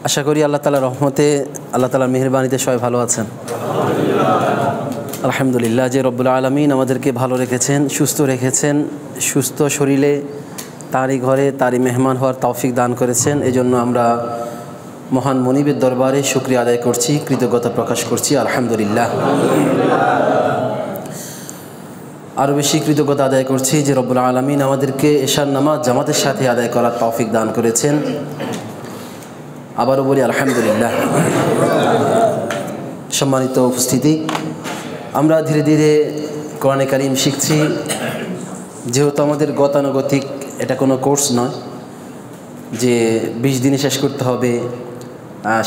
আশা করি আল্লাহ তাআলার রহমতে, আল্লাহ তাআলার মেহেরবানিতে সবাই ভালো আছেন। আলহামদুলিল্লাহ যে রব্বুল আলামিন আমাদেরকে ভালো রেখেছেন, সুস্থ রেখেছেন। সুস্থ শরীরে তারই ঘরে তারই মেহমান হওয়ার তৌফিক দান করেছেন। এজন্য আমরা মহান মনিবের দরবারে শুকরিয়া আদায় করছি, কৃতজ্ঞতা প্রকাশ করছি। আলহামদুলিল্লাহ। আরও বেশি কৃতজ্ঞতা আদায় করছি যে রব্বুল আলামিন আমাদেরকে এশার নামাজ জামাতের সাথে আদায় করার তৌফিক দান করেছেন। আবারও বলি আলহামদুলিল্লাহ। সম্মানিত উপস্থিতি, আমরা ধীরে ধীরে কোরআনে কারীম শিখছি। যেহেতু আমাদের গতানুগতিক এটা কোনো কোর্স নয় যে 20 দিনে শেষ করতে হবে,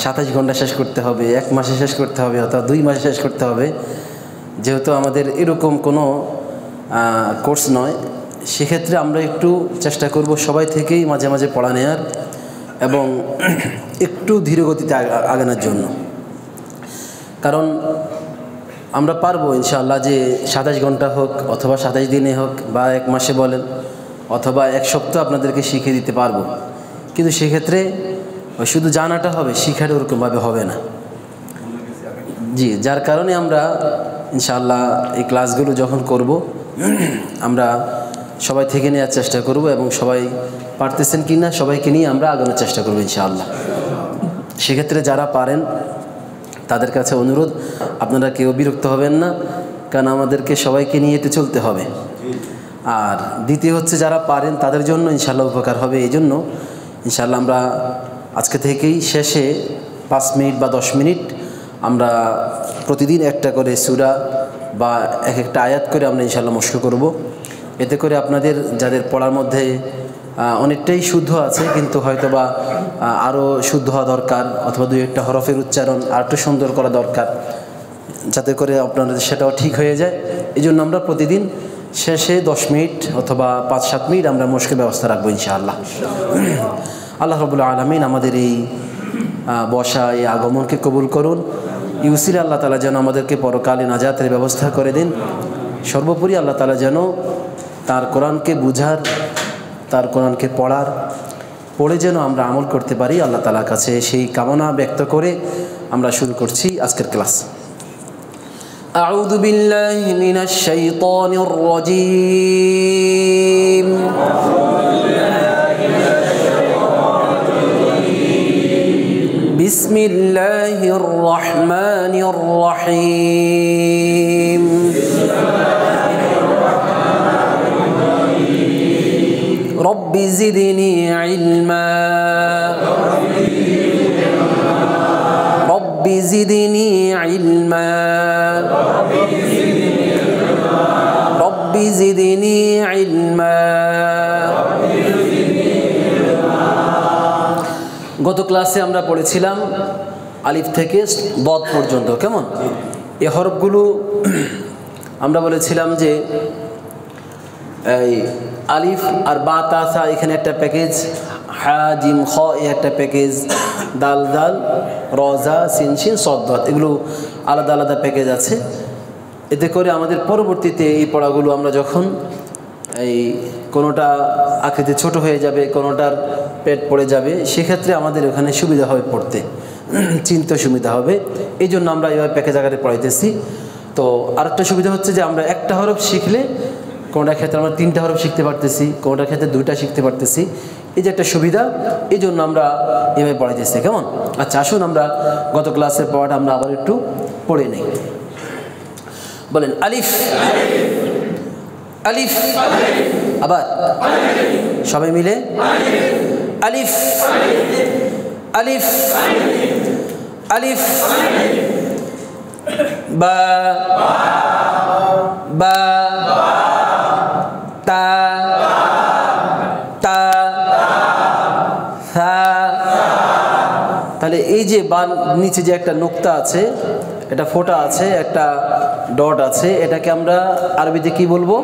27 ঘন্টা শেষ করতে হবে, 1 মাসে শেষ করতে হবে অথবা 2 মাসে শেষ করতে হবে। যেহেতু আমাদের এরকম কোনো কোর্স নয়, সেক্ষেত্রে আমরা একটু চেষ্টা করব সবাই থেকেই মাঝে মাঝে পড়া নেওয়ার এবং একটু ধীরগতিতে আগানোর জন্য। কারণ আমরা পারবো ইনশাআল্লাহ যে 27 ঘন্টা হোক অথবা 27 দিনে হোক বা 1 মাসে বলেন অথবা 1 সপ্তাহ আপনাদেরকে শিখিয়ে দিতে পারবো, কিন্তু সেক্ষেত্রে শুধু জানাটা হবে, শিখাটা ওরকমভাবে হবে না। জি, যার কারণে আমরা ইনশাআল্লাহ এই ক্লাসগুলো যখন করব আমরা সবাই থেকে নেওয়ার চেষ্টা করব এবং সবাই পারতেছেন কি না সবাইকে নিয়ে আমরা আগানোর চেষ্টা করব ইনশাআল্লাহ। সেক্ষেত্রে যারা পারেন তাদের কাছে অনুরোধ, আপনারা কেউ বিরক্ত হবেন না, কারণ আমাদেরকে সবাইকে নিয়ে এতে চলতে হবে। আর দ্বিতীয় হচ্ছে যারা পারেন তাদের জন্য ইনশাআল্লাহ উপকার হবে। এই জন্য ইনশাআল্লাহ আমরা আজকে থেকেই শেষে 5 মিনিট বা 10 মিনিট আমরা প্রতিদিন একটা করে সূরা বা একটা আয়াত করে আমরা ইনশাআল্লাহ মশক করব। এতে করে আপনাদের যাদের পড়ার মধ্যে অনেকটাই শুদ্ধ আছে কিন্তু হয়তো বা আরও শুদ্ধ হওয়া দরকার অথবা 2-1টা হরফের উচ্চারণ আর একটু সুন্দর করা দরকার, যাতে করে আপনাদের সেটাও ঠিক হয়ে যায়। এই জন্য আমরা প্রতিদিন শেষে 10 মিনিট অথবা 5-7 মিনিট আমরা মশকের ব্যবস্থা রাখবো ইনশাআল্লাহ। আল্লাহ রাব্বুল আলামিন আমাদের এই বসা, এই আগমনকে কবুল করুন। ইউসিলে আল্লাহ তাআলা যেন আমাদেরকে পরকালে নাজাতের ব্যবস্থা করে দিন। সর্বোপরি আল্লাহ তাআলা যেন তার কোরআনকে বুঝার, তার কোরআনকে পড়ে যেন আমরা আমল করতে পারি, আল্লাহ তাআলার কাছে সেই কামনা ব্যক্ত করে আমরা শুরু করছি আজকের ক্লাস। আউযু বিল্লাহি মিনাশ শাইতানির রাজীম। বিসমিল্লাহির রহমানির রহিম। রব্বি জিদনি ইলমা। রব্বি জিদনি ইলমা। রব্বি জিদনি ইলমা। গত ক্লাসে আমরা পড়েছিলাম আলিফ থেকে দদ পর্যন্ত। কেমন এই হরফগুলো আমরা বলেছিলাম যে এই আলিফ আর বা তা সা এখানে একটা প্যাকেজ, হা জিম খ একটা প্যাকেজ, দাল দাল রজা সিন শিন সদ দদ এগুলো আলাদা আলাদা প্যাকেজ আছে। এতে করে আমাদের পরবর্তীতে এই পড়াগুলো আমরা যখন এই কোনোটা আকৃতি ছোট হয়ে যাবে, কোনোটার পেট পড়ে যাবে, সেক্ষেত্রে আমাদের ওখানে সুবিধা হবে, পড়তে চিনতে সুবিধা হবে। এই জন্য আমরা এইভাবে প্যাকেজ আকারে পড়াইতেছি। তো আরেকটা সুবিধা হচ্ছে যে আমরা একটা হরফ শিখলে কোনোটার ক্ষেত্রে আমরা 3টা হরফ শিখতে পারতেছি, কোনোটার ক্ষেত্রে 2টা শিখতে পারতেছি। এই যে একটা সুবিধা, এই জন্য আমরা এভাবে পড়াইতেছি। কেমন? আচ্ছা, আসুন আমরা গত ক্লাসের পড়াটা আমরা আবার একটু পড়ে নিই। বলেন আলিফ। আলিফ। আবার সবাই মিলে আলিফ। আলিফ। আলিফ। বা। বা। তা। তা। সা। তাহলে এই যে বা নিচে যে একটা নোক্তা আছে, এটা ফোঁটা আছে, একটা ডট আছে, এটাকে আমরা আরবিতে কি বলবো?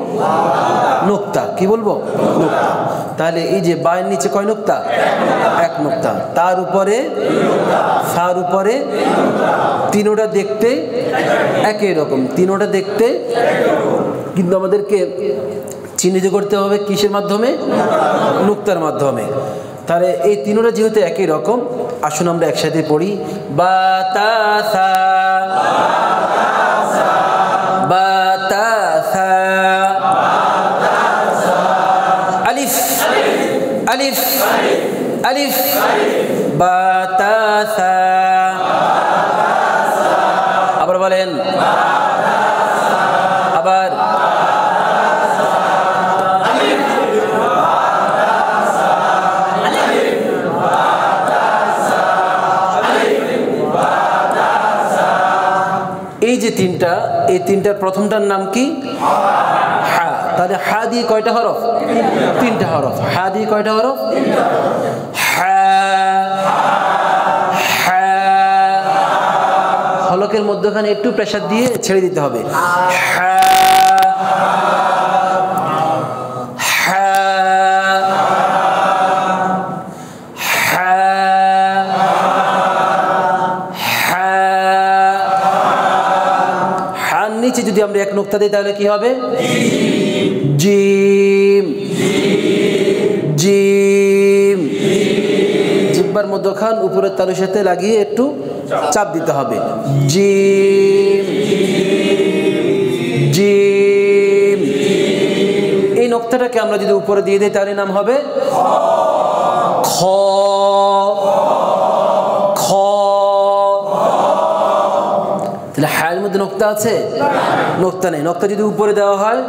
নোক্তা। কি বলবো? নোক্তা। তাহলে এই যে বায়ের নিচে কয় নোক্তা? 1 নোক্তা। তার উপরে ফার উপরে তিনোটা দেখতে একই রকম, তিনোটা দেখতে, কিন্তু আমাদেরকে চিহ্নিত করতে হবে কিসের মাধ্যমে? নুক্তার মাধ্যমে। তাহলে এই তিনটা যেহেতু একই রকম, আসুন আমরা একসাথে পড়ি। বাতাসা বাতাসা, আলিফ আলিফ আলিফ, বাতাসা। আবার বলেন, আবার এই যে তিনটা, এই তিনটার প্রথমটার নাম কি? হা। তাহলে হা দিয়ে কয়টা হরফ? তিনটা হরফ। হা দিয়ে কয়টা হরফ? হা। হা। হলকের মধ্যখানে একটু প্রেসার দিয়ে ছেড়ে দিতে হবে। হা। হা। নিচে যদি আমরা এক নোক্তা দিই তাহলে কি হবে? জিম। জিম। জিহ্বার মধ্যখান উপরের তালুর সাথে লাগিয়ে একটু চাপ দিতে হবে। জিম। জিম। এই নোক্তাটাকে আমরা যদি উপরে দিয়ে দিই তাহলে নাম হবে খ। খ। তাহলে হায়ের মধ্যে নোক্তা আছে? নোক্তা নেই। নোক্তা যদি উপরে দেওয়া হয়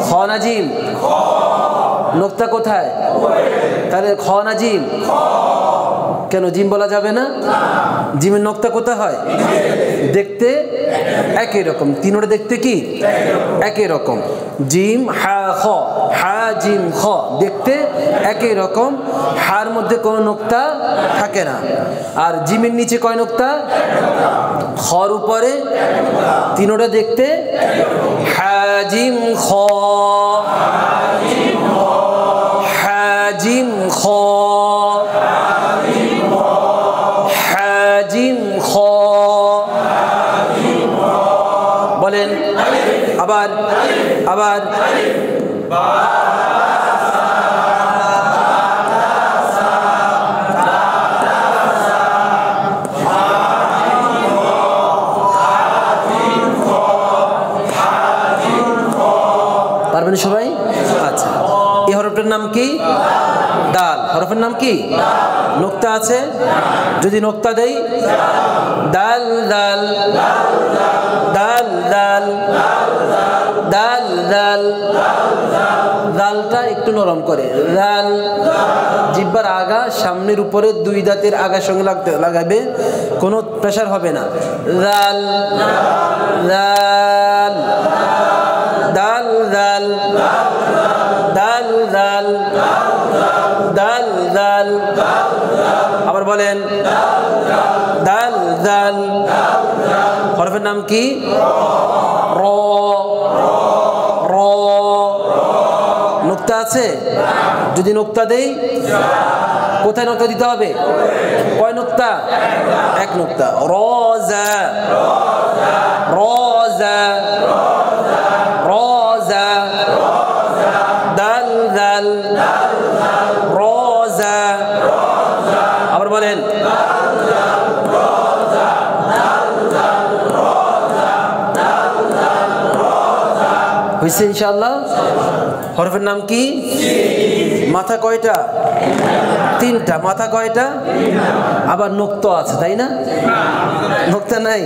খ না জিম? নোক্তা কোথায়? তাহলে খ না জিম? কেন জিম বলা যাবে না? জিমের নোক্তা কোথায় হয়? দেখতে একই রকম, তিনটা দেখতে কি একই রকম। জিম হা খ, হা জিম খ, দেখতে একই রকম। হার মধ্যে কোনো নোক্তা থাকে না। আর জিমের নিচে কয় নোক্তা? খর উপরে, তিনটা দেখতে হা জিম খ, হা জিম খ, হা জিম খ। বলেন আবার, আবার পারবেন সবাই? আচ্ছা, এই হরফটার নাম কি? দাল। হরফের নাম কি? নোক্তা আছে? যদি নোক্তা দেই দাল দাল দাল দাল দাল দাল, দালটা একটু নরম করে। দাল জিহ্বার আগা সামনের উপরে দুই দাঁতের আগার সঙ্গে লাগাবে, কোনো প্রেসার হবে না। দাল দাল দাল দাল দাল দাল দাল দাল। আবার বলেন দাল দাল। হরফের নাম কি? র। র। নোক্তা আছে? যদি নোক্তা দেই কোথায় নোক্তা দিতে হবে? কয় নোক্তা? এক নোক্তা। রজা। রজা। রজা। দাল দাল রজা। আবার বলেন হয়েছে ইনশাআল্লাহ। হরফের নাম কি? মাথা কয়টা? তিনটা। মাথা কয়টা? আবার নোক্তা আছে তাই না? নোক্তা নাই?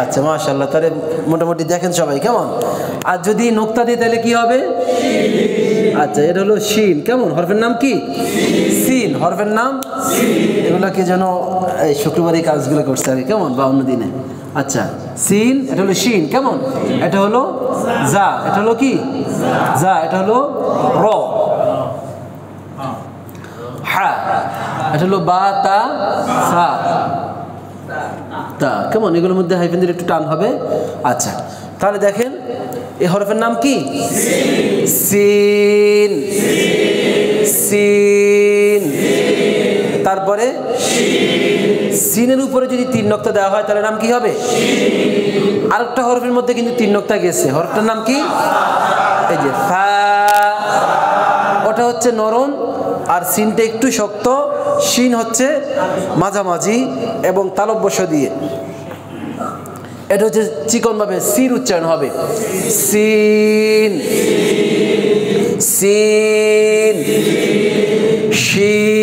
আচ্ছা মাশাআল্লাহ। তাহলে মোটামুটি দেখেন সবাই কেমন। আর যদি নোক্তা দিই তাহলে কি হবে? আচ্ছা, এটা হলো শিন। কেমন? হরফের নাম কি? সিন। হরফের নাম এগুলোকে যেন এই শুক্রবারে কাজগুলো করছে আগে কেমন, বা অন্য দিনে। আচ্ছা, সিন, এটা হলো শিন। কেমন? এটা হলো জা। এটা হলো কি? জা। এটা হলো র। হা। এটা হলো বা তা সা তা। কেমন? এগুলোর মধ্যে হাইফেন দিলে একটু টান হবে। আচ্ছা, তাহলে দেখেন এই হরফের নাম কি? সিন। সিন। তারপরে সিনের উপরে যদি তিন নোক্তা দেওয়া হয় তাহলে নাম কি হবে? আরেকটা হরফের মধ্যে কিন্তু তিন নোক্তা গেছে, হরফটার নাম কি? এই যে ফা। ওটা হচ্ছে নরম, আর সিনটা একটু শক্ত, শিন হচ্ছে মাঝামাঝি এবং তালব্যস্য দিয়ে। এটা হচ্ছে চিকনভাবে সিন উচ্চারণ হবে, সিন সিন, শিন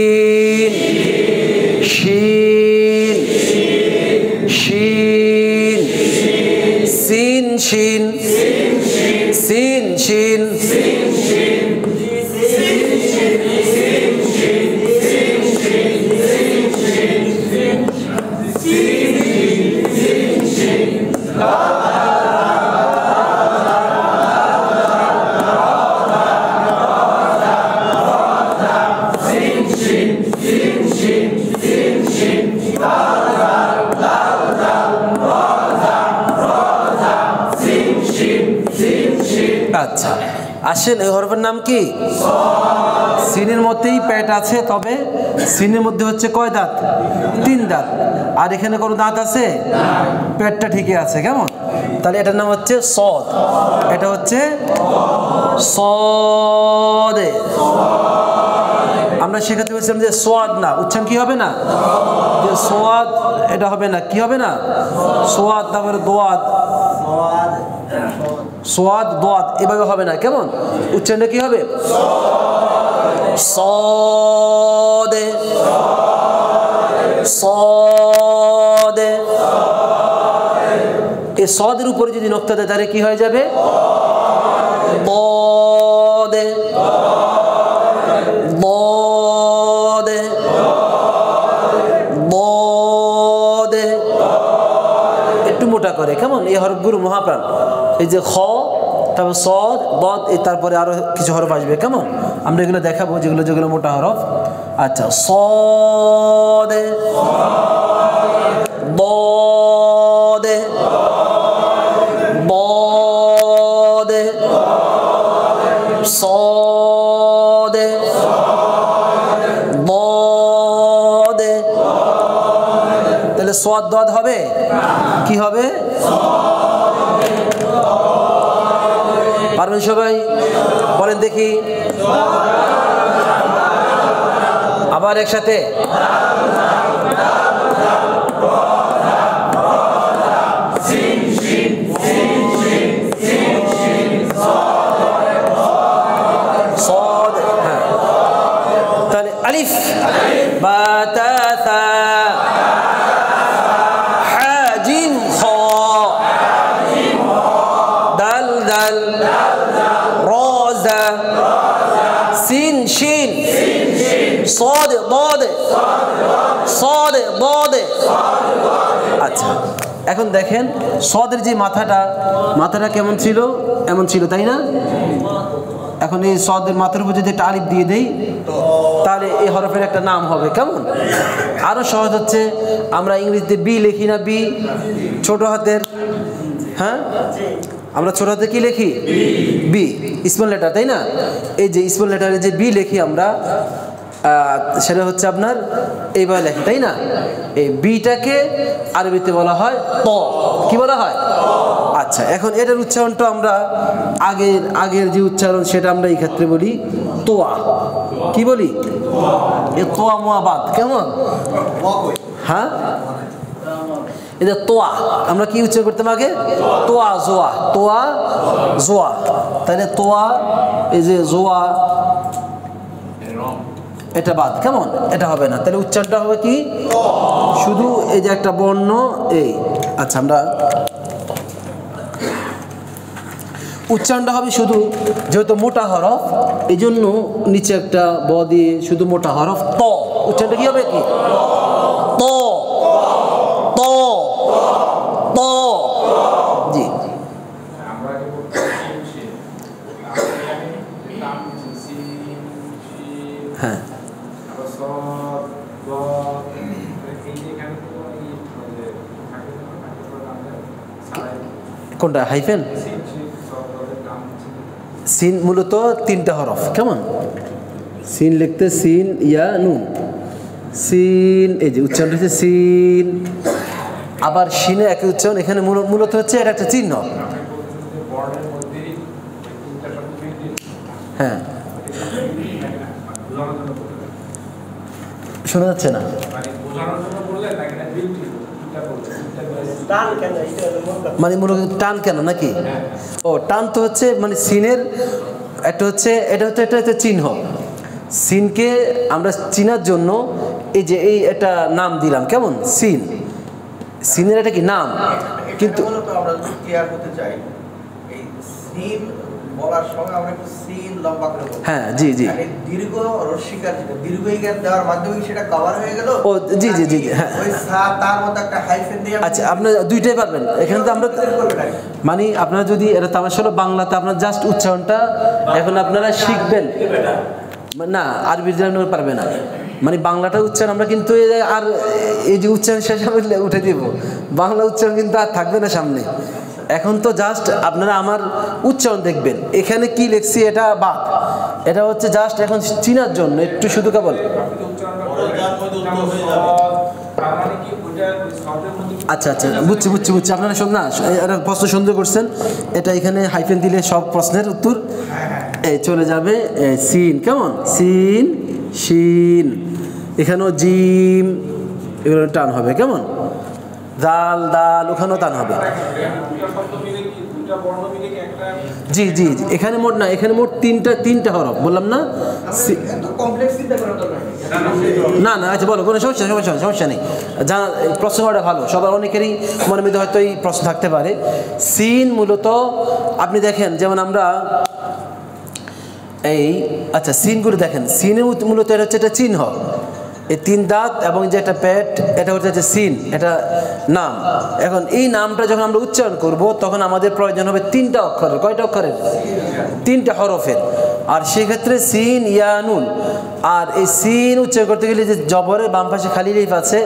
শিন শিন, সিন শিন সিন শিন। আচ্ছা, আসেন এই হরফের নাম কি? সিনের মধ্যেই পেট আছে, তবে সিনের মধ্যে হচ্ছে কয় দাঁত? 3 দাঁত। আর এখানে কোনো দাঁত আছে? পেটটা ঠিকই আছে, কেমন? তাহলে এটার নাম হচ্ছে সদ। এটা হচ্ছে সদে। আমরা শেখাতে বলছিলাম যে সোয়াদ না, উচ্চারণ কি হবে না? যে সোয়াদ, এটা হবে না, কি হবে না? সোয়াদ, তারপরে দোয়াদ, সোয়াদ দোয়াদ, এভাবে হবে না, কেমন? উচ্চারণটা কি হবে? সদে সদে। এই সদের উপরে যদি নোক্তা দেয় তাহলে কি হয়ে যাবে? বদে বদে বদে, একটু মোটা করে, কেমন? এই হরফগুলো মহাপ্রাণ। এই যে খ, তারপর সদ, বদ, তারপরে আরো কিছু হরফ আসবে, কেমন? আমরা এগুলো দেখাবো যেগুলো যেগুলো মোটা হরফ। আচ্ছা, সদে বদে বদে সদে বদে। তাহলে সদ দদ হবে, কি হবে? পারবেন সবাই? বলেন দেখি আবার একসাথে। সদ, হ্যাঁ। তাহলে আলিফ বা তা তা, হা জিম খ, দাল দাল, র জা, সিন শিন, صاد ضاد صاد ضاد। আচ্ছা, এখন দেখেন সদের যে মাথাটা কেমন ছিল? এমন ছিল, তাই না? এখন এই সদের মাথার উপর যদি একটা আলিফ দিয়ে দেই তাহলে এই হরফের একটা নাম হবে, কেমন? আরো সহজ হচ্ছে, আমরা ইংরেজিতে বি লিখি না? বি ছোট হাতের, হ্যাঁ, আমরা ছোট হাতে কি লিখি? বি, স্মল লেটার, তাই না? এই যে স্মল লেটারে যে বি লিখি আমরা, সেটা হচ্ছে আপনার এইভাবে লেখে, তাই না? এই বিটাকে আরবিতে বলা হয় ত। কি বলা হয়? আচ্ছা, এখন এটার উচ্চারণটা আমরা আগের যে উচ্চারণ সেটা আমরা এই ক্ষেত্রে বলি তোয়া। কি বলি? এ তোয়া মোয়াবাদ, কেমন? হ্যাঁ, এটা তোয়া আমরা কি উচ্চারণ করতাম আগে? তোয়া জোয়া, তোয়া জোয়া। তাহলে তোয়া, এই যে জোয়া, এটা বাদ, কেমন? এটা হবে না। তাহলে উচ্চারণটা হবে কি? শুধু এই যে একটা বর্ণ, এই। আচ্ছা, আমরা উচ্চারণটা হবে শুধু, যেহেতু মোটা হরফ এই জন্য নিচে একটা ব দিয়ে শুধু মোটা হরফ ত। উচ্চারণটা কি হবে? কি? ত ত ত। জি, হ্যাঁ, কোনটা হাইফেন? সিন মূলত 3টা হরফ, কেমন? সিন লিখতে সিন ইয়া নুন, সিন, এই যে উচ্চারণ হচ্ছে সিন। আবার সিনে একই উচ্চারণ, এখানে মূলত হচ্ছে এটা একটা চিহ্ন। হ্যাঁ, শোনা যাচ্ছে না? মানে মূলত টান কেন নাকি? ও টান তো হচ্ছে মানে সিনের একটা হচ্ছে এটা হচ্ছে চিহ্ন। সিনকে আমরা চিনার জন্য এই যে এটা নাম দিলাম, কেমন? সিন, সিনের এটা কি নাম, কিন্তু আমরা যদি ক্লিয়ার করতে চাই এই সিন বলার সময় আমরা একটু সিন লম্বা করে বলবো। হ্যাঁ জি জি, দীর্ঘ রস্যিকার যেটা দীর্ঘ ইকার দেওয়ার মাধ্যমে সেটা কভার হয়ে গেল। ও জি জি জি হ্যাঁ, ওই সা তার মধ্যে একটা হাইফেন দিয়ে আচ্ছা আপনার দুইটাই পারবেন এখানে তো আমরা মানে আপনারা যদি এটা তামাশা হলো বাংলাতে আপনার জাস্ট উচ্চারণটা এখন আপনারা শিখবেন না, আরবি জানানো পারবে না, মানে বাংলাটা উচ্চারণ আমরা কিন্তু আর এই যে উচ্চারণ শেষে উঠে দিব, বাংলা উচ্চারণ কিন্তু আর থাকবে না সামনে। এখন তো জাস্ট আপনারা আমার উচ্চারণ দেখবেন, এখানে কি লিখছি এটা বাদ, এটা হচ্ছে জাস্ট এখন চিনার জন্য একটু শুধু কেবল। আচ্ছা আচ্ছা বুঝছি বুঝছি বুঝছি, আপনারা শোন না একটা প্রশ্ন সুন্দর করছেন, এটা এখানে হাইফেন দিলে সব প্রশ্নের উত্তর এই চলে যাবে। সিন, কেমন? সিন, শিন, এখানেও জিম, এগুলো টান হবে, কেমন? দাল, দাল, ওখানেও টান হবে। জি জি জি, এখানে মোট না, এখানে মোট তিনটা হরফ বললাম না? না না আচ্ছা বলো, কোনো সমস্যা নেই, জানা প্রশ্ন করাটা ভালো, সবার অনেকেরই মনের মধ্যে হয়তো এই প্রশ্ন থাকতে পারে। সিন মূলত আপনি দেখেন যেমন আমরা এই আচ্ছা সিনগুলো দেখেন, সিনের মূলত এটা হচ্ছে একটা চিহ্ন, এই তিন দাঁত এবং যে একটা পেট, এটা হচ্ছে সিন, এটা নাম। এখন এই নামটা যখন আমরা উচ্চারণ করব তখন আমাদের প্রয়োজন হবে তিনটা অক্ষরের। কয়টা অক্ষরের? তিনটা হরফের। আর সেক্ষেত্রে সিন, ইয়া, নুন। আর এই সিন উচ্চারণ করতে গেলে যে জবরের বাম পাশে খালি রেফ আছে,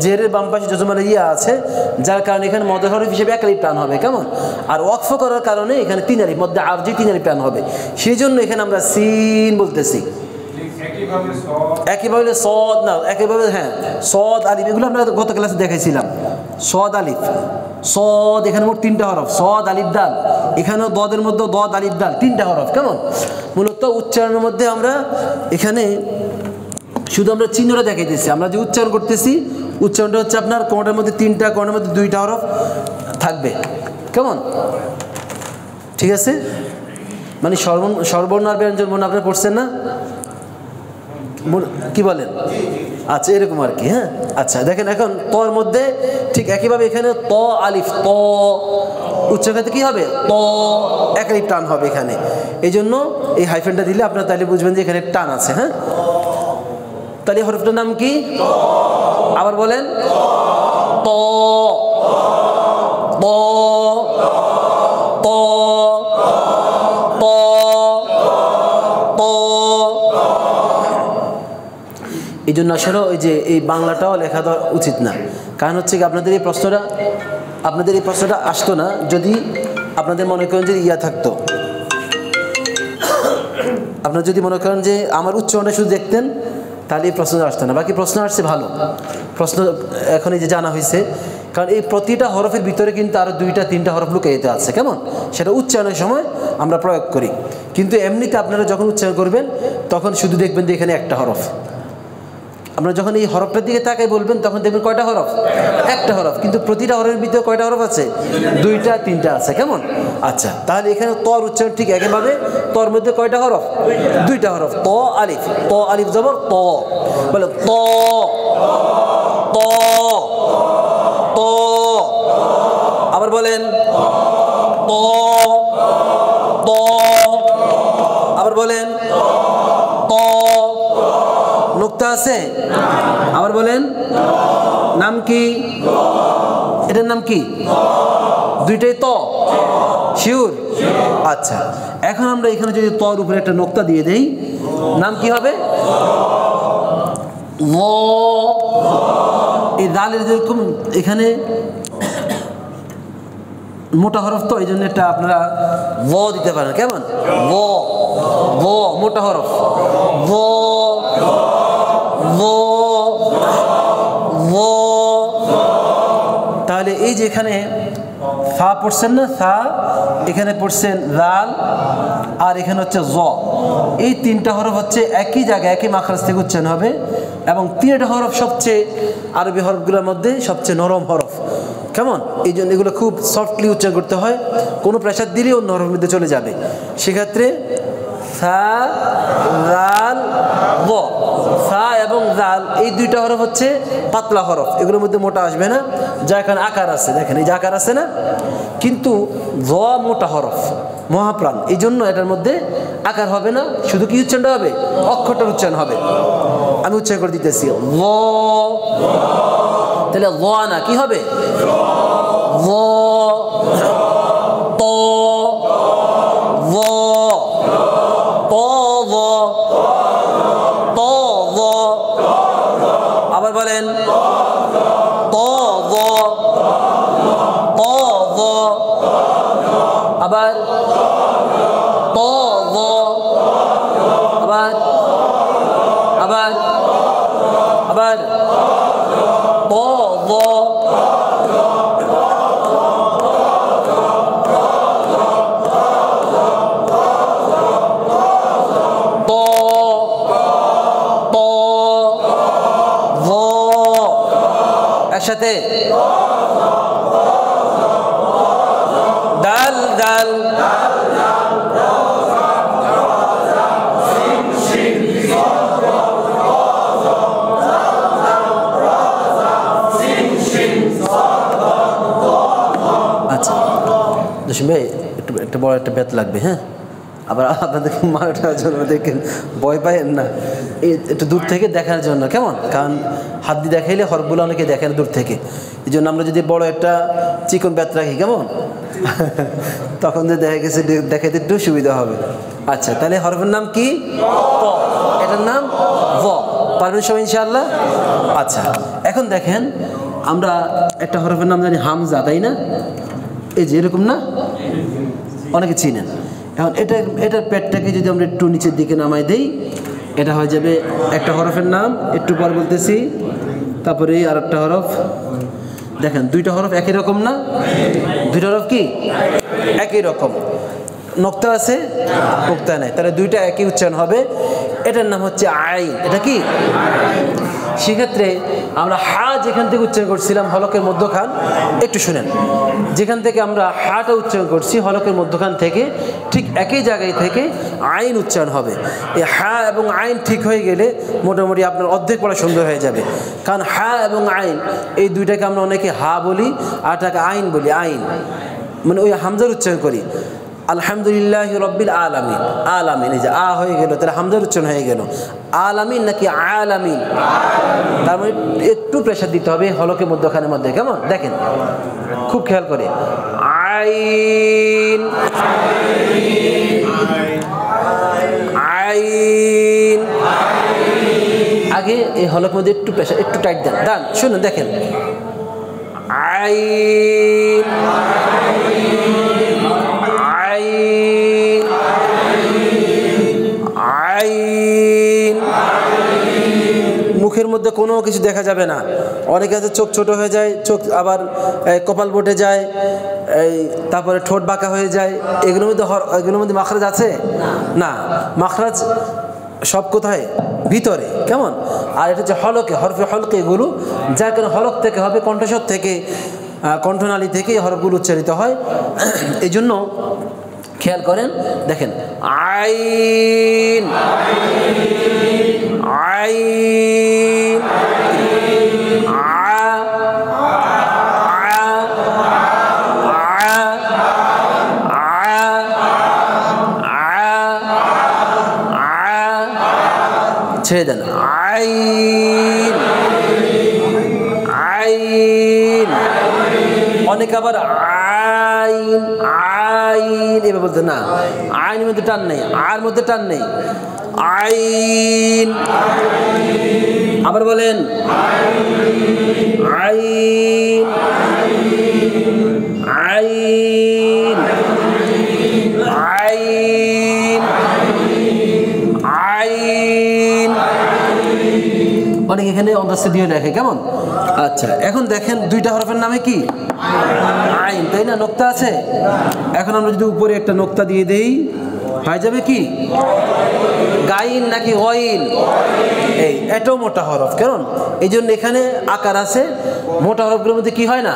জেরের বাম পাশে যজমানের ইয়া আছে, যার কারণে এখানে মদ হরফ হিসেবে এক আলিফ টান হবে, কেমন? আর ওয়াকফ করার কারণে এখানে তিন আলিফ, মধ্যে আরজি তিন আলিফ টান হবে, সেই জন্য এখানে আমরা সিন বলতেছি। একইভাবে সদ না, একইভাবে হ্যাঁ সদ আলিফ, এগুলো আমরা গত ক্লাসে দেখাইছিলাম। সদ আলিফ, সদ এখানে মোট তিনটা হরফ, সদ আলিফ দাল, এখানেও দদের মধ্যে দদ আলিফ দাল, তিনটা হরফ, কেমন? মূলত উচ্চারণের মধ্যে আমরা এখানে শুধু আমরা চিহ্নটা দেখাইতেছি, আমরা যে উচ্চারণ করতেছি উচ্চারণটা হচ্ছে আপনার কোনটার মধ্যে তিনটা, কোনটার মধ্যে দুইটা হরফ থাকবে, কেমন? ঠিক আছে, মানে সর্বর্ণ আর ব্যঞ্জন বর্ণ আপনারা পড়ছেন না, কি বলেন? আচ্ছা এরকম আর কি। হ্যাঁ আচ্ছা দেখেন এখন তর মধ্যে ঠিক একইভাবে এখানে ত আলিফ, ত উচ্চারণে কি হবে? ত এক আলিফ টান হবে এখানে, এই জন্য এই হাইফেনটা দিলে আপনারা তাহলে বুঝবেন যে এখানে টান আছে। হ্যাঁ তাহলে হরফটার নাম কি? আবার বলেন, ত, ত, ত, ত, ত। এই জন্য আসলে ওই যে এই বাংলাটাও লেখা দেওয়া উচিত না, কারণ হচ্ছে কি আপনাদের এই প্রশ্নটা আসতো না যদি আপনাদের মনে করেন যে ইয়া থাকতো, আপনারা যদি মনে করেন যে আমার উচ্চারণটা শুধু দেখতেন তাহলে এই প্রশ্ন আসতো না। বাকি প্রশ্ন আসছে ভালো, প্রশ্ন এখন এই যে জানা হয়েছে, কারণ এই প্রতিটা হরফের ভিতরে কিন্তু আরও দুইটা তিনটা হরফ লুকায়িত আছে, কেমন? সেটা উচ্চারণের সময় আমরা প্রয়োগ করি, কিন্তু এমনিতে আপনারা যখন উচ্চারণ করবেন তখন শুধু দেখবেন যে এখানে একটা হরফ। আমরা যখন এই হরফটার দিকে তাকাই বলবেন তখন দেখবেন কয়টা হরফ? একটা হরফ, কিন্তু প্রতিটা হরফের ভিতরে কয়টা হরফ আছে? দুইটা তিনটা আছে, কেমন? আচ্ছা তাহলে এখানে তর উচ্চারণ ঠিক একইভাবে, তর মধ্যে কয়টা হরফ? দুইটা হরফ, ত আলিফ, ত আলিফ জবর ত, বলে ত, ত, ত, আবার বলেন ত, ত, আবার বলেন ত। নোক্তা আছে? আবার বলেন, নাম কি? এটার নাম কি? দুইটাই ত, শিওর? আচ্ছা এখন আমরা এখানে যদি তর উপরে একটা নোক্তা দিয়ে দেই, নাম কি হবে? ল। এই দালের যেরকম এখানে মোটা হরফ তো এই জন্য এটা আপনারা ল দিতে পারেন, কেমন? ল, ল মোটা হরফ, ল, ল, ল। তাহলে এই যে এখানে সা পড়ছেন না, সা এখানে পড়ছেন লাল, আর এখানে হচ্ছে জ, এই তিনটা হরফ হচ্ছে একই জায়গায় একই মাখরাজ থেকে উচ্চারণ হবে এবং তিনটা হরফ সবচেয়ে আরবি হরফগুলোর মধ্যে সবচেয়ে নরম হরফ। কেমন? এই জন্য এগুলো খুব সফটলি উচ্চারণ করতে হয়, কোনো প্রেশার দিলেই অন্য হরফের মধ্যে চলে যাবে। সেক্ষেত্রে সা জাল ব, সা এবং জাল এই দুইটা হরফ হচ্ছে পাতলা হরফ, এগুলোর মধ্যে মোটা আসবে না। যা এখানে আকার আছে, দেখেন এই যে আকার আছে না, কিন্তু জ মোটা হরফ, মহাপ্রাণ, এই জন্য এটার মধ্যে আকার হবে না, শুধু কি উচ্চারণটা হবে? অক্ষরটার উচ্চারণ হবে। আমি উচ্চারণ করে দিতেছি ল, তাহলে ল না কি হবে? ল, ত, ল, ত, ল, ত, ল, আবার বলেন ত, ল, ত, ল, আবার ত, ল, আবার আবার আবার ত, ল, একসাথে দাল দাল, আচ্ছা জসিম ভাই একটু বড় একটা বেত লাগবে, হ্যাঁ? আবার আপনাদেরকে মারাটার জন্য দেখেন ভয় পাইেন না, এই একটু দূর থেকে দেখার জন্য, কেমন? কারণ হাত দিয়ে দেখাইলে হরফগুলো অনেকে দেখেন দূর থেকে, এই জন্য আমরা যদি বড় একটা চিকন বেত রাখি, কেমন? তখন যে দেখা গেছে দেখাইতে একটু সুবিধা হবে। আচ্ছা, তাহলে হরফের নাম কি? ক। এটার নাম ভ। পারবেন সবাই ইনশাআল্লাহ? আচ্ছা, এখন দেখেন আমরা একটা হরফের নাম জানি হামজা, তাই না? এই যে এরকম না, অনেকে চিনেন। এখন এটার পেটটাকে যদি আমরা একটু নিচের দিকে নামাই দেই, এটা হয়ে যাবে একটা হরফের নাম। একটু পর বলতেছি। তারপরে আর একটা হরফ, দেখেন দুইটা হরফ একই রকম না? দুইটা হরফ কি একই রকম? নোক্তা আছে, নোক্তা নাই, তাহলে দুইটা একই উচ্চারণ হবে। এটার নাম হচ্ছে আইন। এটা কি? সেক্ষেত্রে আমরা হা যেখান থেকে উচ্চারণ করছিলাম হলকের মধ্যখান, একটু শুনেন, যেখান থেকে আমরা হাটা উচ্চারণ করছি হলকের মধ্যখান থেকে ঠিক একই জায়গায় থেকে আইন উচ্চারণ হবে। এই হা এবং আইন ঠিক হয়ে গেলে মোটামুটি আপনার অর্ধেক পড়া সুন্দর হয়ে যাবে। কারণ হা এবং আইন এই দুইটাকে আমরা অনেকে হা বলি আর এটাকে আইন বলি। আইন মানে ওই হামজার উচ্চারণ করি, আলহামদুলিল্লাহ রব্বিল আলামিন। আলামিন, এই যে আ হয়ে গেল, তাহলে হামজার উচ্চারণ হয়ে গেল। আলামিন নাকি আলামিন? তার মানে একটু প্রেশার দিতে হবে হলকের মধ্যখানের মধ্যে, কেমন? দেখেন খুব খেয়াল করে, আইন আইন। আগে এই হলকের মধ্যে একটু প্রেশার, একটু টাইট দেন। ডান, শুনুন, দেখেন আইন আইন। মুখের মধ্যে কোনো কিছু দেখা যাবে না। অনেকে আছে চোখ ছোট হয়ে যায়, চোখ আবার কপাল বটে যায়, এই তারপরে ঠোঁট বাঁকা হয়ে যায়। এগুলোর মধ্যে মাখরাজ আছে না? মাখরাজ সব কোথায়? ভিতরে, কেমন? আর এটা হচ্ছে হলকে, হরফে হলকে এগুলো, যার কারণে হলক থেকে হবে, কণ্ঠস্বর থেকে, কণ্ঠনালী থেকে হরফগুলো উচ্চারিত হয়। এই জন্য খেয়াল করেন, দেখেন আইন আইন, ছেড়ে দেন, আইন আইন। অনেকে আবার আইন আইন এভাবে বলতে, না, আইনের মধ্যে টান নেই, আর মধ্যে টান নেই, আইন। আবার বলেন আইন আইন আইন আইন। অনেক এখানে অন্তস্থ দিয়ে লেখে, কেমন? আচ্ছা, এখন দেখেন দুইটা হরফের নামে কি? আইন, তাই না? নোক্তা আছে। এখন আমরা যদি উপরে একটা নোক্তা দিয়ে দেই, হয়ে যাবে কি গাইন নাকি গইন? এই এটাও মোটা হরফ, কারণ এই জন্য এখানে আকার আছে, মোটা হরফগুলোর মধ্যে কি হয় না,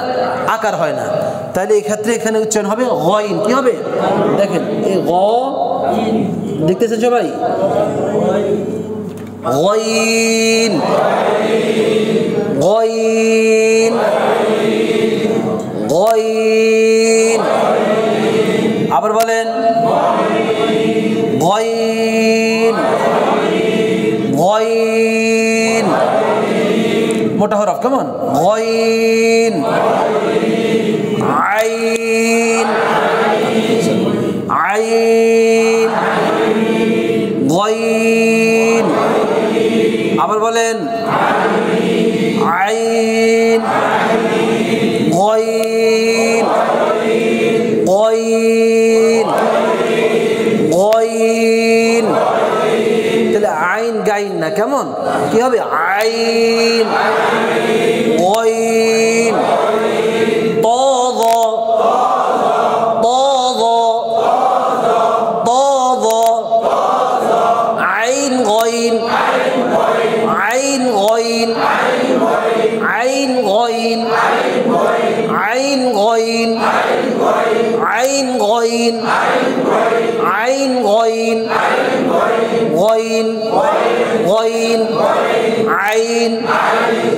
আকার হয় না। তাহলে এই ক্ষেত্রে এখানে উচ্চারণ হবে গইন। কি হবে দেখেন, এই গ দেখতেছেন সবাই, গইন গইন গইন। আবার বলেন গইন গইন, মোটা হরফ কেমন, গইন। আইন আইন গইন। আবার বলেন আইন গইন গইন গইন। তাহলে আইন গাইন না, কেমন কি হবে, আইন গইন। তদ তদ তদ আইন গইন আইন গইন আইন গইন আইন গইন আইন গইন আইন গইন গইন গইন আইন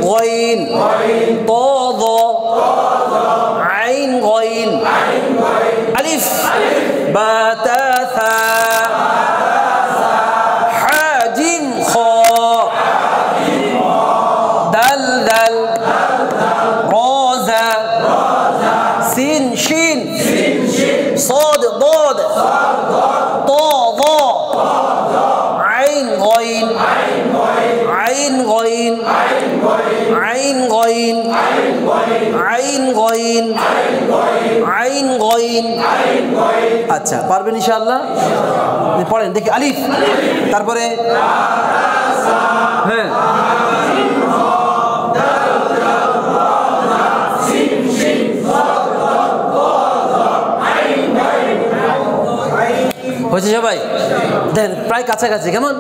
গইন। তদ আইন গইন। আলিফ বা তা সা হা জিম খ দাল দাল র জা সিন শিন صاد ضاد طا ظا عين غين عين غين عين غين عين غين عين غين। আচ্ছা পারবেন ইনশাআল্লাহ, পড়েন দেখি। আলিফ, তারপরে হ্যাঁ হয়েছে সবাই? দেখেন প্রায় কাছাকাছি। কেমন,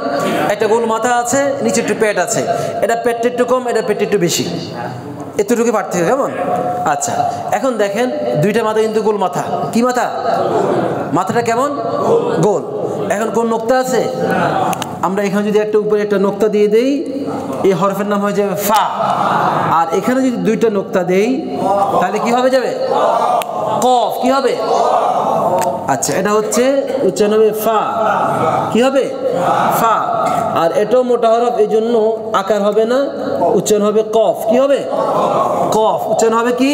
একটা গোল মাথা আছে, নিচে একটু পেট আছে, এটা পেটটা একটু কম, এটা পেটটা একটু বেশি, এতটুকু পার্থক্য। কেমন? আচ্ছা এখন দেখেন দুইটা মাথা কিন্তু গোল মাথা। কি মাথা? মাথাটা কেমন গোল। এখন কোন নোক্তা আছে? আমরা এখানে যদি একটা উপরে একটা নোক্তা দিয়ে দেই, এই হরফের নাম হয়ে যাবে ফা। আর এখানে যদি দুইটা নোক্তা দেই তাহলে কি হবে যাবে, কফ। কি হবে? আচ্ছা এটা হচ্ছে উচ্চারণ হবে ফা। কি হবে? ফা। আর এটাও মোটা হরফ, এই জন্য আকার হবে না, উচ্চারণ হবে কফ। কি হবে? কফ। উচ্চারণ হবে কি?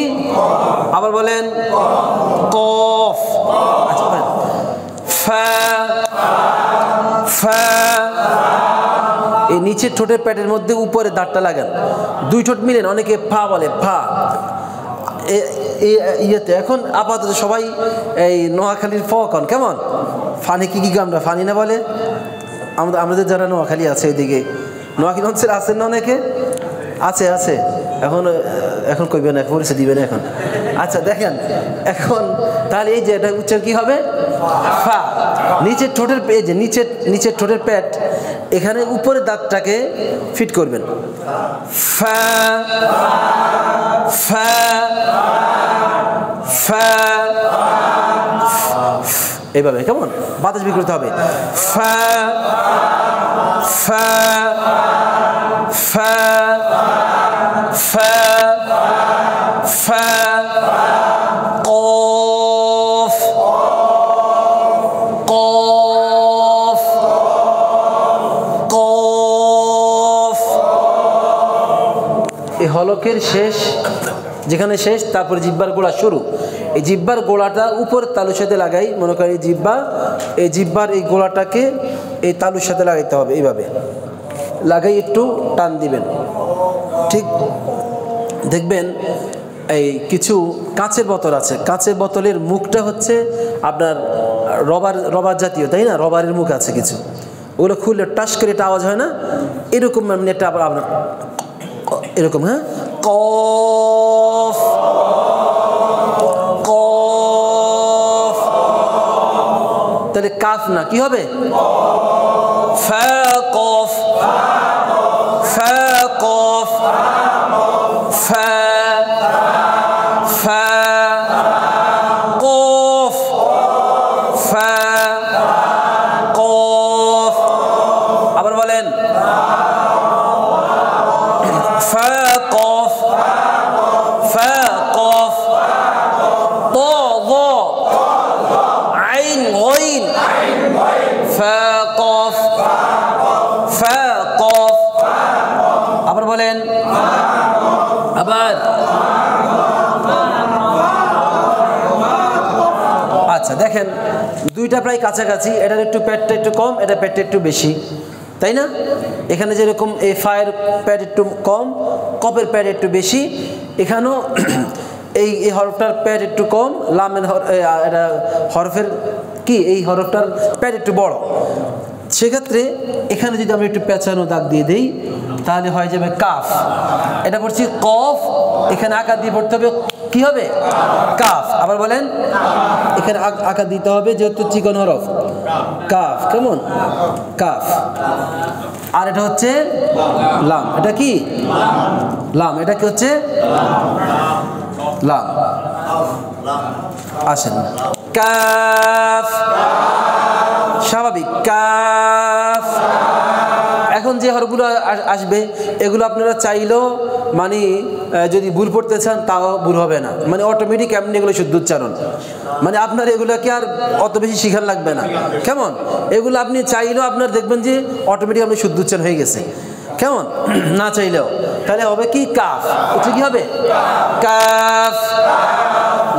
আবার বলেন কফ। আচ্ছা ফা ফা। এই নিচের ঠোঁটের পেটের মধ্যে উপরে দাঁতটা লাগান, দুই ঠোঁট মিলেন, অনেকে ফা বলে, ফা। ইয়েতে এখন আপাতত সবাই এই নোয়াখালীর ফ কন। কেমন? ফানি কি আমরা ফানি না বলে? আমাদের যারা নোয়াখালী আছে ওইদিকে, নোয়াখালী অঞ্চলে আছেন না অনেকে? আছে আছে। এখন কইবেন না, পরিচয় দিবেন এখন। আচ্ছা দেখেন এখন তাহলে এই যে এটা উচ্চারণ কি হবে? ফা। নিচের ঠোঁটের এই যে নিচের ঠোঁটের পেট, এখানে উপরের দাঁতটাকে ফিট করবেন। ফা ফা ফা এইভাবে। কেমন? বাতাস বের করতে হবে। ফা ফা ফা ফা ফা কফ কফ কফ। এই হলকের শেষ যেখানে শেষ, তারপরে জিহ্বার গোড়া শুরু। এই জিহ্বার গোড়াটা উপর তালুর সাথে লাগাই, মনে করি জিহ্বা, এই জিহ্বার এই গোড়াটাকে এই তালুর সাথে লাগাইতে হবে। এইভাবে লাগাই একটু টান দিবেন। ঠিক দেখবেন এই কিছু কাঁচের বোতল আছে, কাঁচের বোতলের মুখটা হচ্ছে আপনার রবার জাতীয়, তাই না? রবারের মুখ আছে কিছু, ওগুলো খুললে টাস করে একটা আওয়াজ হয় না? এরকম এটা আবার আপনার এরকম। হ্যাঁ, কফ কফ। তাহলে কাফ না, কি হবে? ফা কফ, ফা কফ, ফা ফা কফ, ফা কফ। আবার বলেন ফা কফ, ফা কফ, ত য আইন গইন, ফা কফ, ফা কফ। আবার বলেন, আবার আচ্ছা দেখেন দুইটা প্রায় কাছাকাছি, এটার একটু প্যাডটা একটু কম, এটা প্যাডটা একটু বেশি, তাই না? এখানে যেরকম এই ফায়ের প্যাড একটু কম, কপের প্যাড একটু বেশি, এখানেও এই হরফটার প্যাড একটু কম, লামের এটা হরফের কি এই হরফটার প্যাড একটু বড়। সেক্ষেত্রে এখানে যদি আমরা একটু পেঁচানো দাগ দিয়ে দিই তাহলে হয়ে যাবে কাফ। এটা পড়ছি কফ, এখানে আকার দিয়ে পড়তে হবে, কি হবে? কাফ। আবার বলেন, এখানে আকার দিতে হবে যেহেতু চিকন হরফ, কাফ। কেমন? কাফ। আর এটা হচ্ছে লাম, এটা কি লাম, এটা কি হচ্ছে লাম। আসেন, কাফ স্বাভাবিক, কাফ। এখন যে হরফগুলো আসবে এগুলো আপনারা চাইলেও মানে যদি ভুল পড়তে চান তাও ভুল হবে না, মানে অটোমেটিক এমনি এগুলো শুদ্ধ উচ্চারণ, মানে আপনার এগুলোকে আর অত বেশি শিখার লাগবে না। কেমন? এগুলো আপনি চাইলেও আপনার দেখবেন যে অটোমেটিক আপনি শুদ্ধ উচ্চারণ হয়ে গেছে। কেমন? না চাইলেও তাহলে হবে কি কাফ, এটা কি হবে? কাফ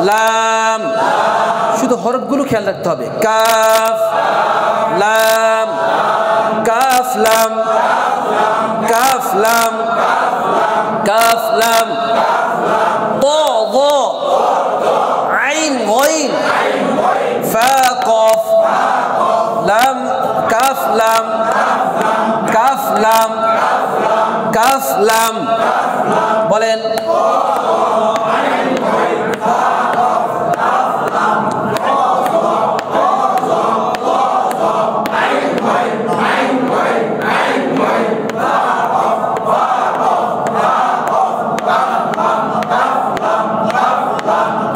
লাম, শুধু হরফগুলো খেয়াল রাখতে হবে, কাফ লাম, কাফ লাম, কাফ লাম, কাফ লাম, ত য আইন গইন, ফা কফ, লাম, কাফ লাম, কাফ লাম, কাফ লাম। বলেন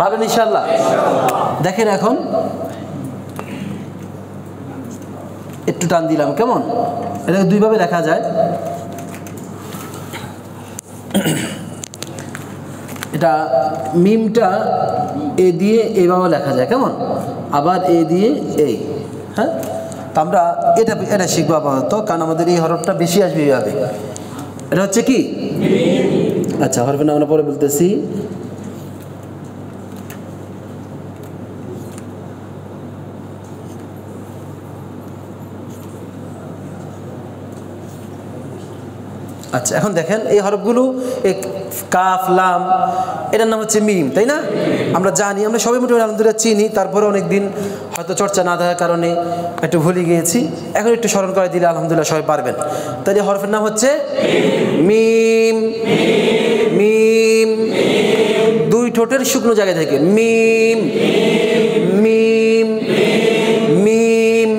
পারবেন ইনশাআল্লাহ। দেখেন এখন একটু টান দিলাম, কেমন? এটা দুইভাবে লেখা যায়, এটা মিমটা এ দিয়ে এইভাবে লেখা যায়, কেমন? আবার এ দিয়ে এই, হ্যাঁ। তো আমরা এটা শিখবো আপাতত, কারণ আমাদের এই হরফটা বেশি আসবে এইভাবে। এটা হচ্ছে কি? আচ্ছা, হরফের নাম আমরা পরে বলতেছি। আচ্ছা, এখন দেখেন এই হরফগুলো কাফ লাম, এটার নাম হচ্ছে মিম, তাই না? আমরা জানি, আমরা সবাই মোটামুটি আলহামদুলিল্লাহ চিনি, তারপরে অনেক দিন হয়তো চর্চা না থাকার কারণে একটু ভুলে গিয়েছি, এখন একটু স্মরণ করে দিলে আলহামদুলিল্লাহ সবাই পারবেন। তাই হরফের নাম হচ্ছে মিম। মিম দুই ঠোঁটের শুকনো জায়গা থেকে, মিম মিম মিম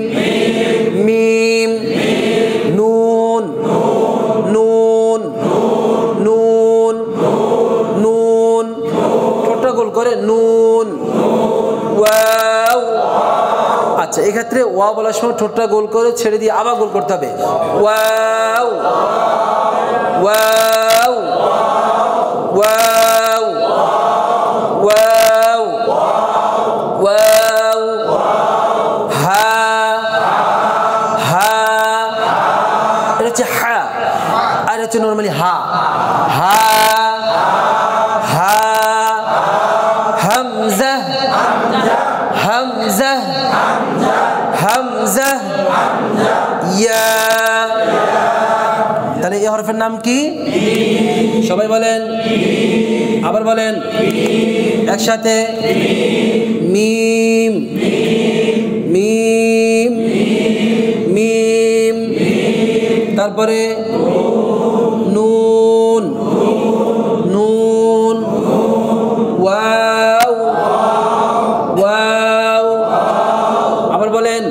মিম। নুন নুন নুন নুন, ঠোঁটটা গোল করে নুন। ওয়াও। আচ্ছা, এক্ষেত্রে ওয়া বলার সময় ঠোঁটটা গোল করে ছেড়ে দিয়ে আবার গোল করতে হবে, ওয়াও ওয়াও ওয়াও ওয়াও ওয়াও। হা হা, এটা হচ্ছে হা, আর হচ্ছে নর্মালি হা। হা হা। হামজা হামজা হামজা ইয়া। তাহলে এই হরফের নাম কি? সবাই বলেন, আবার বলেন একসাথে, মিম মিম মিম। তারপরে নুন নুন। Wow wow. আবার বলেন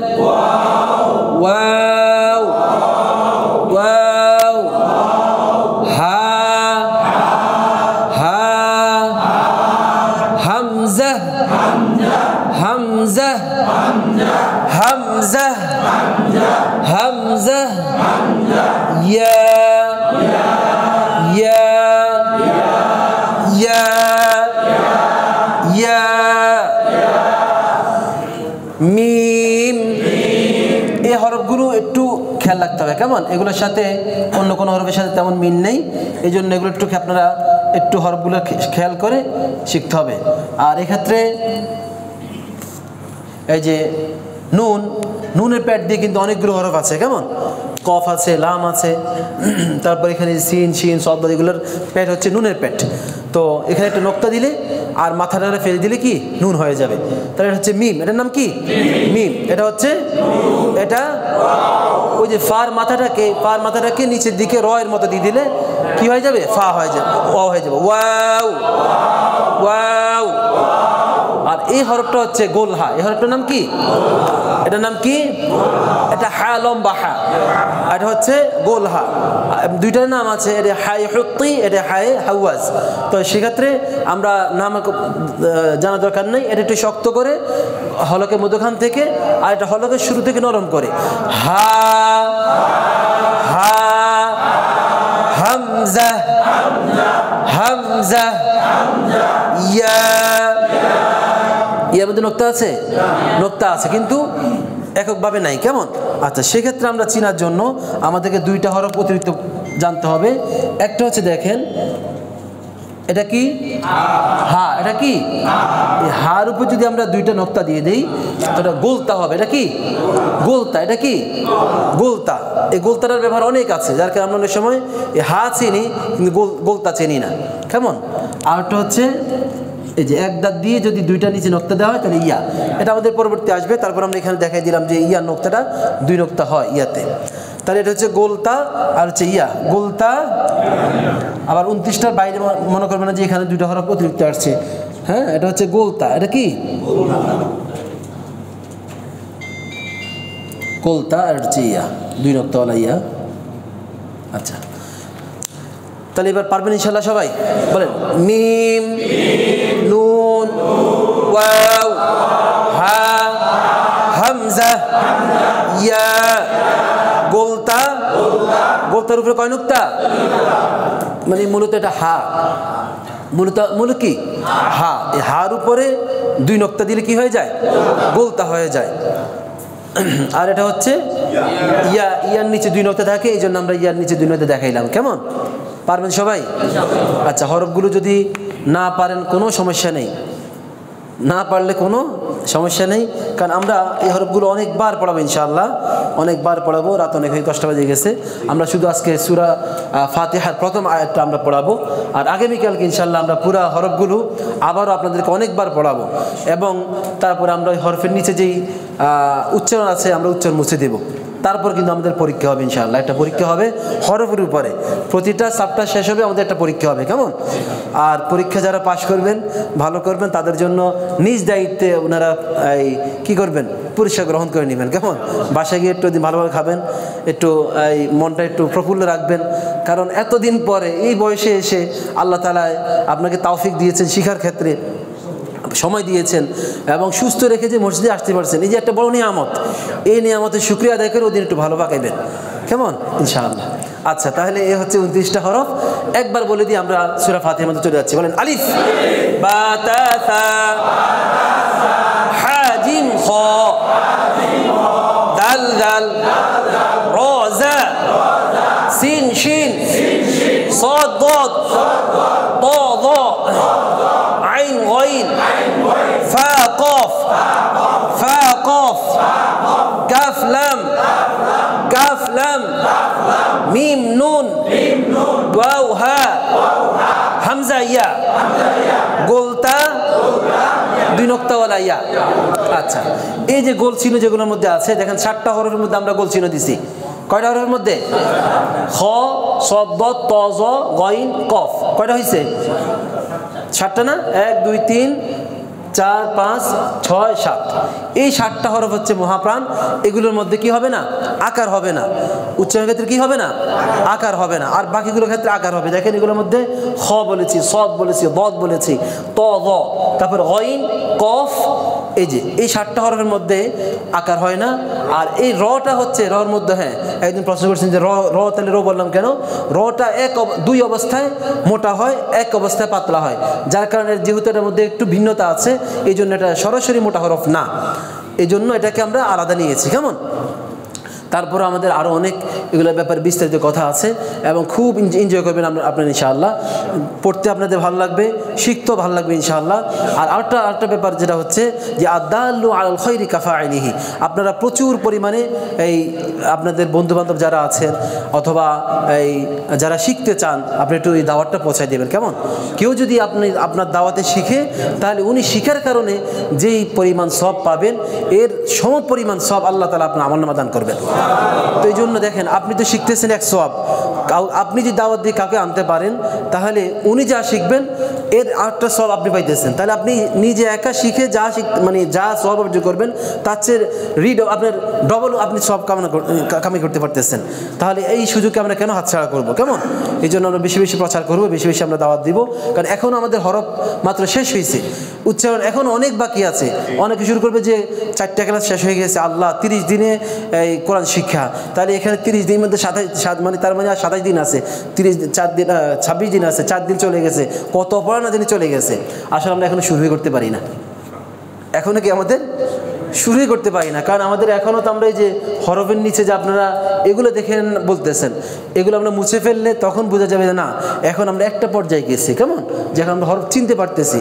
রাখতে হবে, কেমন? এগুলোর সাথে অন্য কোনো হরফের সাথে তেমন মিল নেই, এই জন্য এগুলো একটু আপনারা একটু হরফগুলো খেয়াল করে শিখতে হবে। আর এক্ষেত্রে এই যে নুন, নুনের প্যাড দিয়ে কিন্তু অনেকগুলো হরফ আছে, কেমন? কফ আছে, লাম আছে, তারপর এখানে সিন শিন শব্দ, এগুলোর প্যাড হচ্ছে নুনের প্যাড। তো এখানে একটা নোক্তা দিলে আর মাথাটা ফেলে দিলে কি নুন হয়ে যাবে। তাহলে এটা হচ্ছে মিম, এটার নাম কি? মিম। এটা হচ্ছে এটা ওই যে ফার মাথাটাকে নিচের দিকে র এর মতো দিয়ে দিলে কি হয়ে যাবে? ফা হয়ে যাবে, ও হয়ে যাবে, ওয়াও ওয়াও। আর এই হরফটা হচ্ছে গোলহা, এই হরফটার নাম কি? এটার নাম কি? এটা হা লম্বা হা, এটা হচ্ছে গোলহা। দুইটার নাম আছে, এটা হাই হুত্তি, এটা হাই হাওয়াজ। তো সেক্ষেত্রে আমরা নাম জানা দরকার নেই, এটা একটু শক্ত করে হলকের মধ্যখান থেকে আর এটা হলকের শুরু থেকে নরম করে হা হা হামজা হামজা ইয়া। ইয়ার মধ্যে নোক্তা আছে? নোক্তা আছে কিন্তু এককভাবে নাই, কেমন? আচ্ছা, সেক্ষেত্রে আমরা চিনার জন্য আমাদেরকে দুইটা হরফ অতিরিক্ত জানতে হবে। একটা হচ্ছে দেখেন এটা কি? হা। এটা কি? এই হার উপর যদি আমরা দুইটা নোক্তা দিয়ে দিই এটা গোলতা হবে। এটা কি? গোলতা। এটা কি? গোলতা। এই গোলতাটার ব্যবহার অনেক আছে, যার কারণে আমরা অনেক সময় এই হা চিনি কিন্তু গোলতা চিনি না, কেমন? আর একটা হচ্ছে এই যে এক দাঁত দিয়ে যদি দুইটা নিচে নোক্তা দেওয়া হয় তাহলে ইয়া, এটা আমাদের পরবর্তী আসবে। তারপর আমরা এখানে দেখাই দিলাম যে ইয়ার নোক্তাটা দুই নোক্তা হয় ইয়াতে। তাহলে এটা হচ্ছে গোলতা আর হচ্ছে ইয়া, গোলতা। আবার 29টার বাইরে মনে করবে না যে এখানে দুইটা হরফ অতিরিক্ত আসছে। হ্যাঁ, এটা হচ্ছে গোলতা। এটা কি? গোলতা আর হচ্ছে ইয়া, দুই নোক্তাওয়ালা ইয়া। আচ্ছা, তাহলে এবার পারবেন ইনশাল্লাহ সবাই? বলেন মিম নুন ওয়াও হা হামজা ইয়া। গোলতা, গোলতার উপরে কয় নোক্তা? মানে মূলত এটা হা, মূলত কি? হা। এই হার উপরে দুই নোক্তা দিলে কি হয়ে যায়? গোলতা হয়ে যায়। আর এটা হচ্ছে ইয়া, ইয়ার নিচে দুই নোক্তা থাকে, এই জন্য আমরা ইয়ার নিচে দুই নোক্তা দেখাইলাম, কেমন? পারবেন সবাই? আচ্ছা, হরফগুলো যদি না পারেন কোনো সমস্যা নেই, না পারলে কোনো সমস্যা নেই, কারণ আমরা এই হরফগুলো অনেকবার পড়াবো ইনশাআল্লাহ, অনেকবার পড়াবো। রাত অনেক হয়ে 10টা বেজে গেছে। আমরা শুধু আজকে সূরা ফাতিহার প্রথম আয়াতটা আমরা পড়াবো, আর আগামীকালকে ইনশাআল্লাহ আমরা পুরা হরফগুলো আবারও আপনাদেরকে অনেকবার পড়াবো, এবং তারপরে আমরা ওই হরফের নিচে যেই উচ্চারণ আছে আমরা উচ্চারণ মুছে দেবো। তারপর কিন্তু আমাদের পরীক্ষা হবে ইনশাআল্লাহ, একটা পরীক্ষা হবে হরফের উপরে। প্রতিটা চ্যাপ্টার শেষ হবে আমাদের একটা পরীক্ষা হবে, কেমন? আর পরীক্ষা যারা পাশ করবেন, ভালো করবেন, তাদের জন্য নিজ দায়িত্বে ওনারা এই কী করবেন? পুরস্কার গ্রহণ করে নেবেন, কেমন? বাসায় গিয়ে একটু ভালোভাবে খাবেন, একটু এই মনটা একটু প্রফুল্ল রাখবেন, কারণ এতদিন পরে এই বয়সে এসে আল্লাহ তাআলা আপনাকে তৌফিক দিয়েছেন শিক্ষার ক্ষেত্রে, সময় দিয়েছেন এবং সুস্থ রেখে যে মসজিদে আসতে পারছেন, এই যে একটা বড় নিয়ামত। এই নিয়ামতের শুকরিয়া আদায় করে ওদিন একটু ভালো পাকাইবেন, কেমন? ইনশাআল্লাহ। আচ্ছা, তাহলে এ হচ্ছে 29টা হরফ। একবার বলে দিয়ে আমরা সূরা ফাতিহার মধ্যে চলে যাচ্ছি। বলেন আলিফ বা তা সা হা জিম খ দাল দাল র জা সিন শিন صاد ضاد طا ظا عين غين فا قاف فا قاف كاف لام كاف لام ميم نون واو ها হামজা ইয়া গোলতা দুই নোক্তাওয়ালা ইয়া। আচ্ছা, এই যে গোল চিহ্ন যেগুলোর মধ্যে আছে দেখেন 7টা হরফের মধ্যে আমরা গোল চিহ্ন দিছি। কয়টা হরফের মধ্যে? খ শব্দ ত জ গইন কফ। কয়টা হয়েছে? 7টা না? 1 2 3 4 5 6 7। এই 7টা হরফ হচ্ছে মহাপ্রাণ। এগুলোর মধ্যে কি হবে না? আকার হবে না। উচ্চারণের ক্ষেত্রে কি হবে না? আকার হবে না। আর বাকিগুলোর ক্ষেত্রে আকার হবে। দেখেন এগুলোর মধ্যে খ বলেছি, সদ বলেছি, বদ বলেছি, ত দ, তারপর গইন কফ। এই যে এই 7টা হরফের মধ্যে আকার হয় না। আর এই রটা হচ্ছে রর মধ্যে, হ্যাঁ একদিন প্রশ্ন করছেন যে র তাহলে র বললাম কেন? রটা দুই অবস্থায় মোটা হয়, এক অবস্থায় পাতলা হয়, যার কারণে যেহেতু এটার মধ্যে একটু ভিন্নতা আছে এই জন্য এটা সরাসরি মোটা হরফ না, এই জন্য এটাকে আমরা আলাদা নিয়েছি, কেমন? তারপরে আমাদের আরও অনেক এগুলোর ব্যাপারে বিস্তারিত কথা আছে এবং খুব এনজয় করবেন আপনারা ইনশাআল্লাহ। পড়তে আপনাদের ভালো লাগবে, শিখতেও ভালো লাগবে ইনশাআল্লাহ। আর আরেকটা ব্যাপার যেটা হচ্ছে যে আদাল্লু আলাল খায়রি কাফাইলিহি, আপনারা প্রচুর পরিমাণে এই আপনাদের বন্ধুবান্ধব যারা আছেন অথবা এই যারা শিখতে চান আপনি একটু এই দাওয়াতটা পৌঁছায় দেবেন। কেমন? কেউ যদি আপনি আপনার দাওয়াতে শিখে তাহলে উনি শিখার কারণে যেই পরিমাণ সওয়াব পাবেন এর সম পরিমাণ সওয়াব আল্লাহ তাআলা আপনার আমলনামা দান করবেন। তো এই জন্য দেখেন আপনি তো শিখতেছেন এক সওয়াব, আপনি যদি দাওয়াত দিয়ে কাউকে আনতে পারেন তাহলে উনি যা শিখবেন এর আরেকটা সওয়াব আপনি পাইতেছেন। তাহলে আপনি নিজে একা শিখে যা সওয়াব অর্জন করবেন তার চেয়ে আপনার ডবল আপনি সওয়াব কামাই করতে পারতেছেন। তাহলে এই সুযোগকে আমরা কেন হাতছাড়া করবো? কেমন? এই জন্য আমরা বেশি বেশি প্রচার করবো, বেশি বেশি আমরা দাওয়াত দিব। কারণ এখনও আমাদের হরফ মাত্র শেষ হয়েছে, উচ্চারণ এখনও অনেক বাকি আছে। অনেকে শুরু করবে যে 4টা ক্লাস শেষ হয়ে গেছে, আল্লাহ 30 দিনে এই কোরআন শিক্ষা, তাহলে এখানে 30 দিনের মধ্যে 27 তার মানে আর 27 দিন আছে, 26 দিন আছে, 4 দিন চলে গেছে, কত অপরাহ্ন দিনে চলে গেছে। আসলে আমরা এখনো শুরুই করতে পারি না, এখনো কি আমাদের শুরুই করতে পারি না। কারণ আমাদের এখনও তো আমরা এই যে হরফের নিচে যে আপনারা এগুলো দেখেন বলতেছেন, এগুলো আমরা মুছে ফেললে তখন বোঝা যাবে যে না এখন আমরা একটা পর্যায়ে গেছি। কেমন? যে এখন আমরা হরফ চিনতে পারতেছি।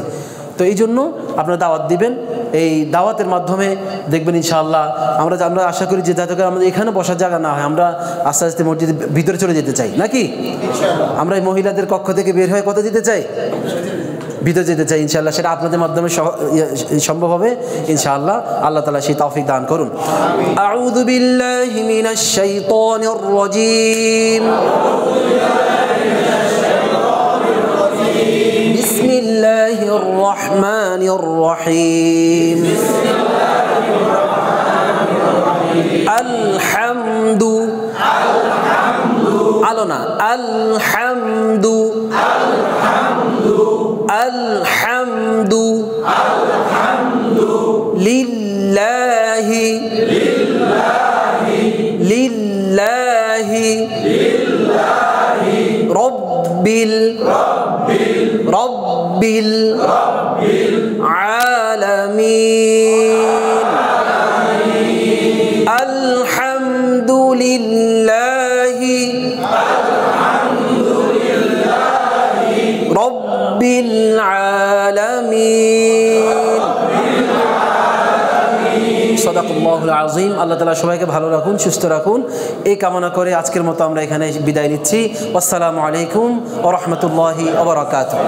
তো এই জন্য আপনারা দাওয়াত দিবেন, এই দাওয়াতের মাধ্যমে দেখবেন ইনশাআল্লাহ আমরা আশা করি যে যাতে করে আমাদের এখানে বসার জায়গা না হয়, আমরা আস্তে আস্তে মসজিদের ভিতরে চলে যেতে চাই নাকি? আমরা এই মহিলাদের কক্ষ থেকে বের হয়ে কোথায় যেতে চাই? ভিতরে যেতে চাই ইনশাআল্লাহ। সেটা আপনাদের মাধ্যমে সম্ভব হবে ইনশাআল্লাহ। আল্লাহ তাআলা সেই তৌফিক দান করুন। আউযু বিল্লাহি মিনাশ শাইতানির রাজীম। বিসমিল্লাহির রহমানির রহিম। আলহামদু আলোনা আলহামদু আলহামদু লিল্লাহি লিল্লাহি রব্বিল আলামিন। আলহামদুলিল্লাহি রব্বিল আলামিন। সাদাকাল্লাহুল আযীম। আল্লাহ তাআলা সবাইকে ভালো রাখুন, সুস্থ রাখুন, এই কামনা করে আজকের মতো আমরা এখানে বিদায় নিচ্ছি। আসসালামু আলাইকুম ওয়া রাহমাতুল্লাহি ওয়া বারাকাতুহু।